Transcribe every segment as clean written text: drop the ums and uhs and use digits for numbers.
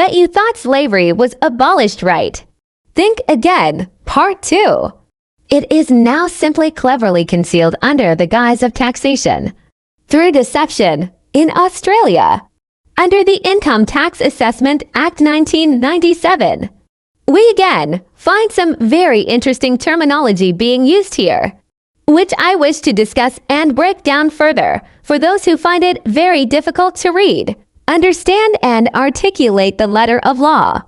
bet you thought slavery was abolished, right? Think again, part 2. It is now simply cleverly concealed under the guise of taxation. Through deception, in Australia, under the Income Tax Assessment Act 1997. We again find some very interesting terminology being used here, which I wish to discuss and break down further for those who find it very difficult to read, understand, and articulate the letter of law.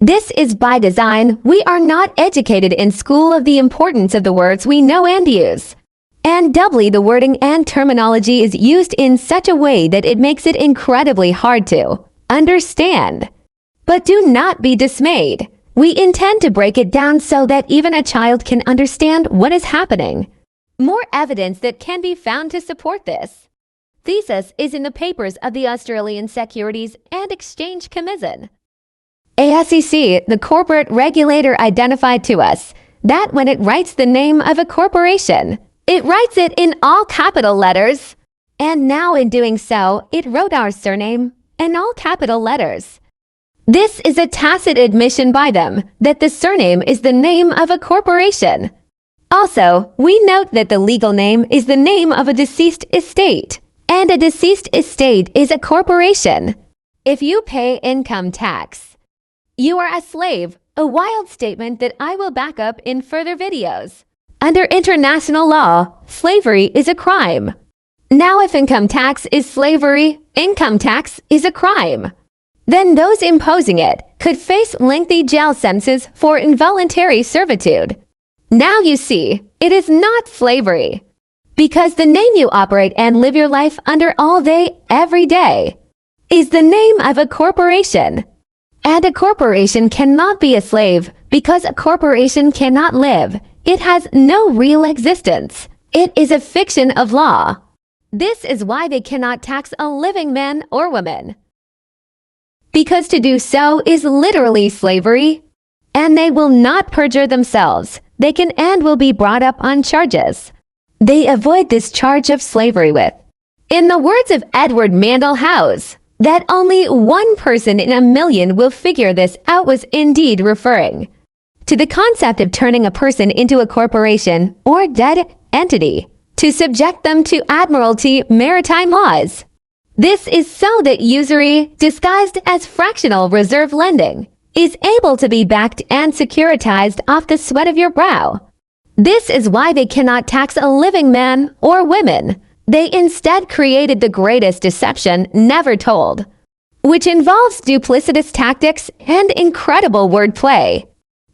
This is by design. We are not educated in school of the importance of the words we know and use. And doubly, the wording and terminology is used in such a way that it makes it incredibly hard to understand. But do not be dismayed. We intend to break it down so that even a child can understand what is happening. More evidence that can be found to support this thesis is in the papers of the Australian Securities and Exchange Commission. ASEC, the corporate regulator, identified to us that when it writes the name of a corporation, it writes it in all capital letters. And now in doing so, it wrote our surname in all capital letters. This is a tacit admission by them that the surname is the name of a corporation. Also, we note that the legal name is the name of a deceased estate, and a deceased estate is a corporation. If you pay income tax, you are a slave, a wild statement that I will back up in further videos. Under international law, slavery is a crime. Now, if income tax is slavery, income tax is a crime. Then those imposing it could face lengthy jail sentences for involuntary servitude. Now you see, it is not slavery, because the name you operate and live your life under all day, every day, is the name of a corporation. And a corporation cannot be a slave because a corporation cannot live. It has no real existence. It is a fiction of law. This is why they cannot tax a living man or woman, because to do so is literally slavery. And they will not perjure themselves. They can and will be brought up on charges they avoid this charge of slavery with. In the words of Edward Mandell House, that only 1 person in a million will figure this out was indeed referring to the concept of turning a person into a corporation or dead entity to subject them to admiralty maritime laws. This is so that usury, disguised as fractional reserve lending, is able to be backed and securitized off the sweat of your brow. This is why they cannot tax a living man or women. They instead created the greatest deception never told, which involves duplicitous tactics and incredible wordplay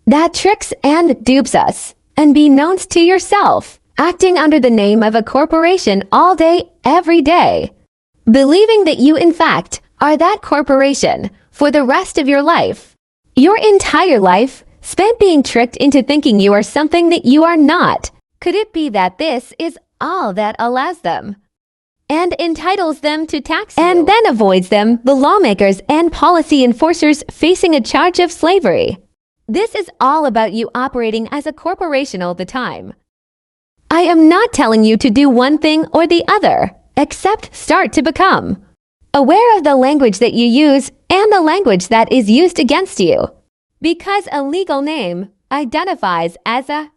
that tricks and dupes us, unbeknownst to yourself, acting under the name of a corporation all day, every day, believing that you in fact are that corporation for the rest of your life. Your entire life spent being tricked into thinking you are something that you are not. Could it be that this is all that allows them and entitles them to tax you, and then avoids them, the lawmakers and policy enforcers, facing a charge of slavery? This is all about you operating as a corporation all the time. I am not telling you to do one thing or the other, except start to become aware of the language that you use and the language that is used against you. Because a legal name identifies as a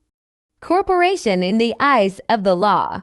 corporation in the eyes of the law.